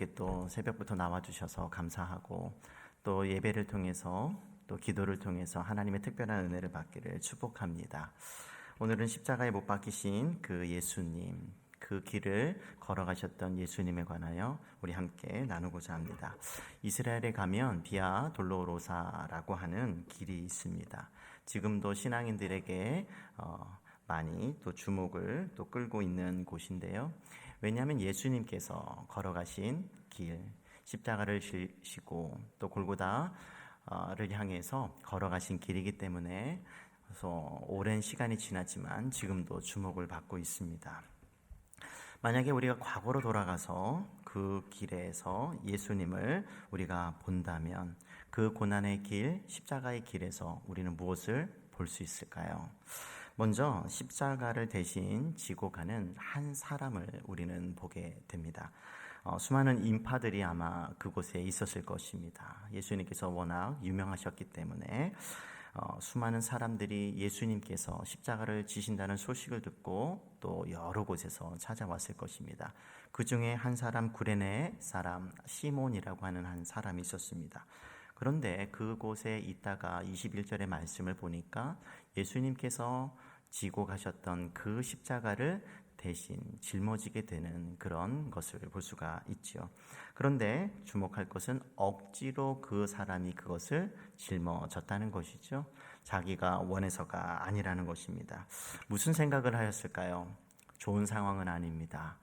이렇게 또 새벽부터 나와주셔서 감사하고, 또 예배를 통해서 또 기도를 통해서 하나님의 특별한 은혜를 받기를 축복합니다. 오늘은 십자가에 못 박히신 그 예수님, 그 길을 걸어가셨던 예수님에 관하여 우리 함께 나누고자 합니다. 이스라엘에 가면 비아 돌로로사라고 하는 길이 있습니다. 지금도 신앙인들에게 많이 또 주목을 또 끌고 있는 곳인데요. 왜냐하면 예수님께서 걸어가신 길, 십자가를 지시고 또 골고다를 향해서 걸어가신 길이기 때문에 그래서 오랜 시간이 지났지만 지금도 주목을 받고 있습니다. 만약에 우리가 과거로 돌아가서 그 길에서 예수님을 우리가 본다면 그 고난의 길, 십자가의 길에서 우리는 무엇을 볼 수 있을까요? 먼저 십자가를 대신 지고 가는 한 사람을 우리는 보게 됩니다. 수많은 인파들이 아마 그곳에 있었을 것입니다. 예수님께서 워낙 유명하셨기 때문에 수많은 사람들이 예수님께서 십자가를 지신다는 소식을 듣고 또 여러 곳에서 찾아왔을 것입니다. 그 중에 한 사람, 구레네 사람 시몬이라고 하는 한 사람이 있었습니다. 그런데 그곳에 있다가 21절의 말씀을 보니까 예수님께서 지고 가셨던 그 십자가를 대신 짊어지게 되는 그런 것을 볼 수가 있죠. 그런데 주목할 것은 억지로 그 사람이 그것을 짊어졌다는 것이죠. 자기가 원해서가 아니라는 것입니다. 무슨 생각을 하였을까요? 좋은 상황은 아닙니다.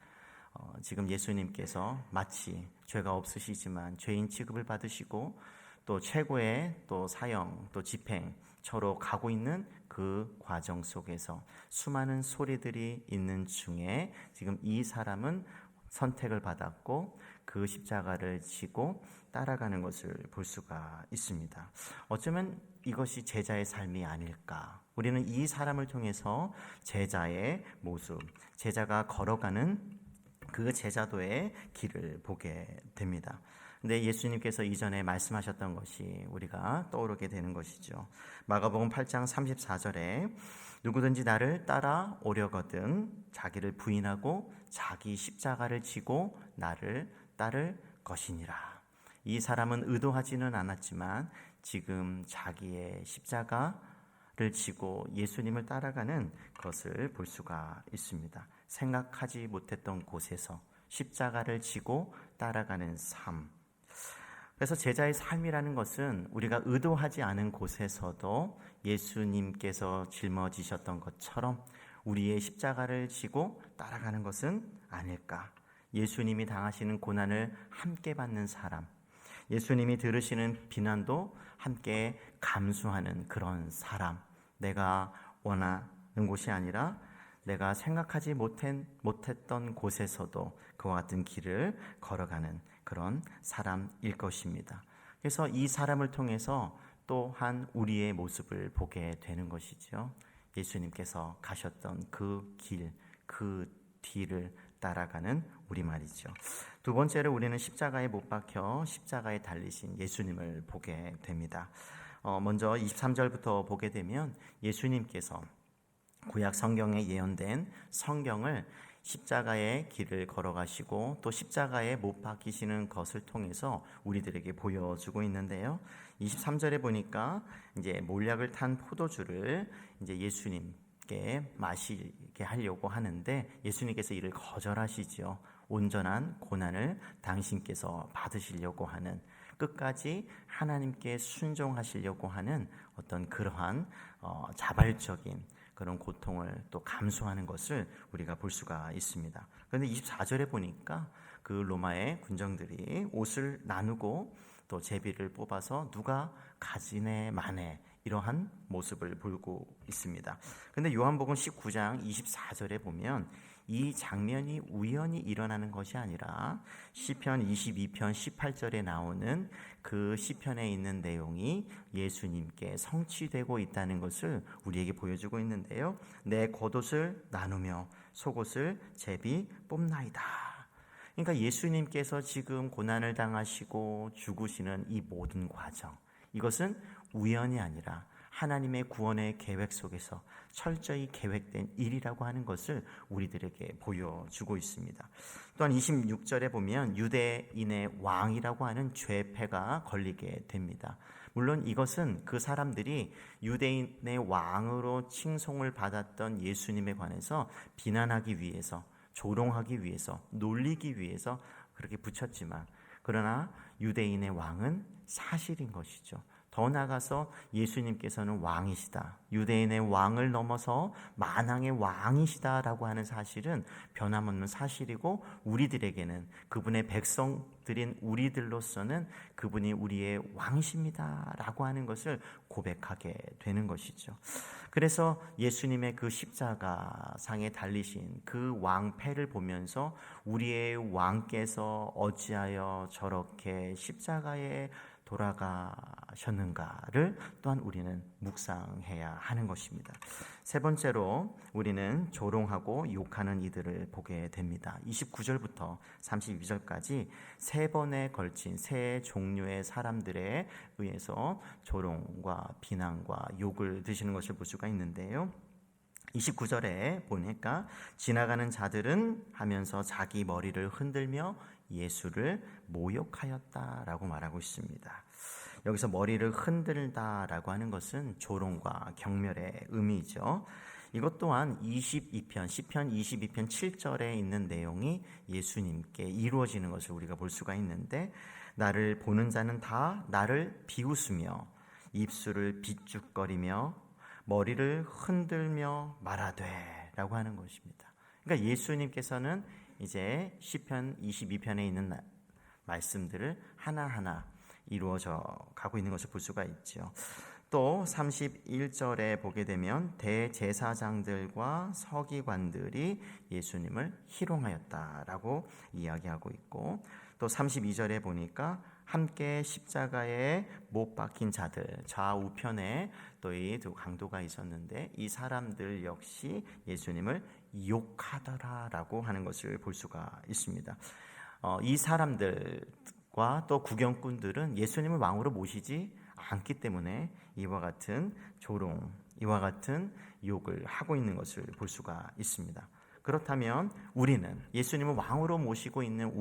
지금 예수님께서 마치 죄가 없으시지만 죄인 취급을 받으시고 또 최고의 또 사형, 또 집행처로 가고 있는 그 과정 속에서 수많은 소리들이 있는 중에 지금 이 사람은 선택을 받았고 그 십자가를 지고 따라가는 것을 볼 수가 있습니다. 어쩌면 이것이 제자의 삶이 아닐까. 우리는 이 사람을 통해서 제자의 모습, 제자가 걸어가는 그 제자도의 길을 보게 됩니다. 근데 예수님께서 이전에 말씀하셨던 것이 우리가 떠오르게 되는 것이죠. 마가복음 8장 34절에 누구든지 나를 따라오려거든 자기를 부인하고 자기 십자가를 지고 나를 따를 것이니라. 이 사람은 의도하지는 않았지만 지금 자기의 십자가를 지고 예수님을 따라가는 것을 볼 수가 있습니다. 생각하지 못했던 곳에서 십자가를 지고 따라가는 삶. 그래서 제자의 삶이라는 것은 우리가 의도하지 않은 곳에서도 예수님께서 짊어지셨던 것처럼 우리의 십자가를 지고 따라가는 것은 아닐까. 예수님이 당하시는 고난을 함께 받는 사람, 예수님이 들으시는 비난도 함께 감수하는 그런 사람, 내가 원하는 곳이 아니라 내가 생각하지 못했던 곳에서도 그와 같은 길을 걸어가는 그런 사람일 것입니다. 그래서 이 사람을 통해서 또한 우리의 모습을 보게 되는 것이죠. 예수님께서 가셨던 그 길, 그 뒤를 따라가는 우리 말이죠. 두 번째로 우리는 십자가에 못 박혀 십자가에 달리신 예수님을 보게 됩니다. 먼저 23절부터 보게 되면 예수님께서 구약 성경에 예언된 성경을 십자가의 길을 걸어가시고 또 십자가에 못 박히시는 것을 통해서 우리들에게 보여주고 있는데요. 23절에 보니까 이제 몰약을 탄 포도주를 이제 예수님께 마시게 하려고 하는데 예수님께서 이를 거절하시죠. 온전한 고난을 당신께서 받으시려고 하는, 끝까지 하나님께 순종하시려고 하는 어떤 그러한 자발적인 그런 고통을 또 감수하는 것을 우리가 볼 수가 있습니다. 그런데 24절에 보니까 그 로마의 군정들이 옷을 나누고 또 제비를 뽑아서 누가 가지네 마네 이러한 모습을 보이고 있습니다. 그런데 요한복음 19장 24절에 보면 이 장면이 우연히 일어나는 것이 아니라 시편 22편 18절에 나오는 그 시편에 있는 내용이 예수님께 성취되고 있다는 것을 우리에게 보여주고 있는데요. 내 겉옷을 나누며 속옷을 제비 뽑나이다. 그러니까 예수님께서 지금 고난을 당하시고 죽으시는 이 모든 과정, 이것은 우연이 아니라 하나님의 구원의 계획 속에서 철저히 계획된 일이라고 하는 것을 우리들에게 보여주고 있습니다. 또한 26절에 보면 유대인의 왕이라고 하는 죄패가 걸리게 됩니다. 물론 이것은 그 사람들이 유대인의 왕으로 칭송을 받았던 예수님에 관해서 비난하기 위해서, 조롱하기 위해서, 놀리기 위해서 그렇게 붙였지만, 그러나 유대인의 왕은 사실인 것이죠. 더 나아가서 예수님께서는 왕이시다, 유대인의 왕을 넘어서 만왕의 왕이시다라고 하는 사실은 변함없는 사실이고, 우리들에게는, 그분의 백성들인 우리들로서는 그분이 우리의 왕이십니다 라고 하는 것을 고백하게 되는 것이죠. 그래서 예수님의 그 십자가상에 달리신 그 왕패를 보면서 우리의 왕께서 어찌하여 저렇게 십자가에 돌아가셨는가를 또한 우리는 묵상해야 하는 것입니다. 세 번째로 우리는 조롱하고 욕하는 이들을 보게 됩니다. 29절부터 32절까지 세 번에 걸친 세 종류의 사람들에 의해서 조롱과 비난과 욕을 드시는 것을 볼 수가 있는데요. 29절에 보니까 지나가는 자들은 하면서 자기 머리를 흔들며 예수를 모욕하였다라고 말하고 있습니다. 여기서 머리를 흔들다라고 하는 것은 조롱과 경멸의 의미죠. 이것 또한 22편, 시편 22편 7절에 있는 내용이 예수님께 이루어지는 것을 우리가 볼 수가 있는데, 나를 보는 자는 다 나를 비웃으며 입술을 비죽거리며 머리를 흔들며 말하되 라고 하는 것입니다. 그러니까 예수님께서는 이제 시편 22편에 있는 말씀들을 하나하나 이루어져 가고 있는 것을 볼 수가 있죠. 또 31절에 보게 되면 대제사장들과 서기관들이 예수님을 희롱하였다라고 이야기하고 있고, 또 32절에 보니까 함께 십자가에 못 박힌 자들, 좌우편에 또 이 두 강도가 있었는데 이 사람들 역시 예수님을 욕하더라라고 하는 것을 볼 수가 있습니다. 이 사람들과 또 구경꾼들은 예수님을 왕으로 모시지 않기 때문에 이와 같은 조롱, 이와 같은 욕을 하고 있는 것을 볼 수가 있습니다. 그렇다면 우리는, 예수님을 왕으로 모시고 있는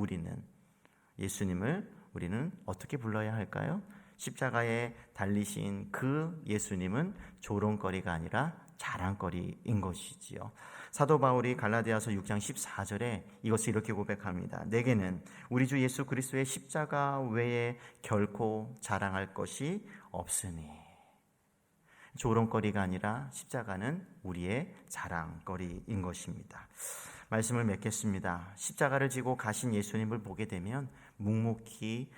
우리는 어떻게 불러야 할까요? 십자가에 달리신 그 예수님은 조롱거리가 아니라 자랑거리인 것이지요. 사도 바울이 갈라디아서 6장 14절에 이것을 이렇게 고백합니다. 내게는 우리 주 예수 그리스도의 십자가 외에 결코 자랑할 것이 없으니. 조롱거리가 아니라 십자가는 우리의 자랑거리인 것입니다. 말씀을 맺겠습니다. 십자가를 지고 가신 예수님을 보게 되면 묵묵히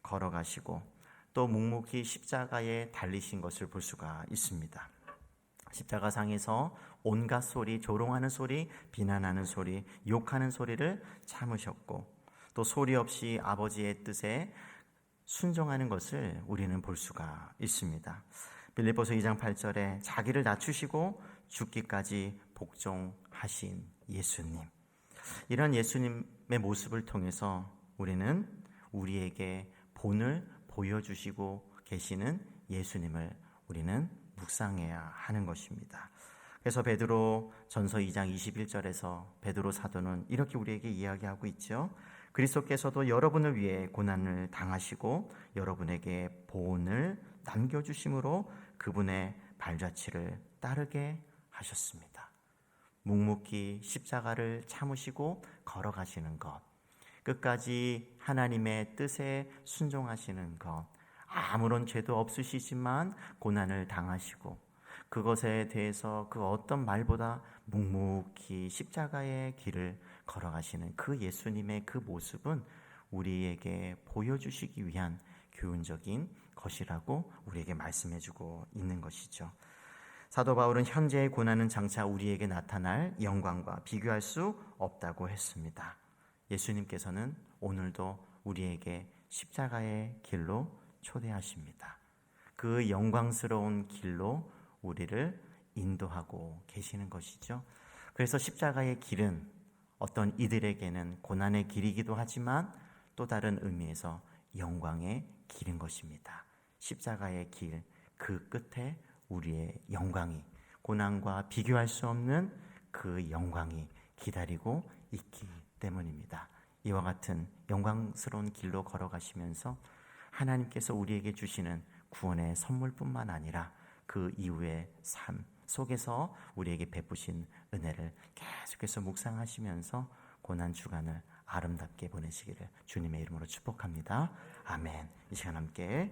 걸어가시고 또 묵묵히 십자가에 달리신 것을 볼 수가 있습니다. 십자가상에서 온갖 소리, 조롱하는 소리, 비난하는 소리, 욕하는 소리를 참으셨고 또 소리 없이 아버지의 뜻에 순종하는 것을 우리는 볼 수가 있습니다. 빌립보서 2장 8절에 자기를 낮추시고 죽기까지 복종하신 예수님, 이런 예수님의 모습을 통해서 우리는 우리에게 본을 보여주시고 계시는 예수님을 우리는 묵상해야 하는 것입니다. 그래서 베드로 전서 2장 21절에서 베드로 사도는 이렇게 우리에게 이야기하고 있죠. 그리스도께서도 여러분을 위해 고난을 당하시고 여러분에게 보온을 남겨주심으로 그분의 발자취를 따르게 하셨습니다. 묵묵히 십자가를 참으시고 걸어가시는 것, 끝까지 하나님의 뜻에 순종하시는 것, 아무런 죄도 없으시지만 고난을 당하시고 그것에 대해서 그 어떤 말보다 묵묵히 십자가의 길을 걸어가시는 그 예수님의 그 모습은 우리에게 보여주시기 위한 교훈적인 것이라고 우리에게 말씀해주고 있는 것이죠. 사도 바울은 현재의 고난은 장차 우리에게 나타날 영광과 비교할 수 없다고 했습니다. 예수님께서는 오늘도 우리에게 십자가의 길로 초대하십니다. 그 영광스러운 길로 우리를 인도하고 계시는 것이죠. 그래서 십자가의 길은 어떤 이들에게는 고난의 길이기도 하지만 또 다른 의미에서 영광의 길인 것입니다. 십자가의 길, 그 끝에 우리의 영광이, 고난과 비교할 수 없는 그 영광이 기다리고 있기 때문입니다. 이와 같은 영광스러운 길로 걸어가시면서 하나님께서 우리에게 주시는 구원의 선물뿐만 아니라 그 이후의 삶 속에서 우리에게 베푸신 은혜를 계속해서 묵상하시면서 고난 주간을 아름답게 보내시기를 주님의 이름으로 축복합니다. 아멘. 이 시간 함께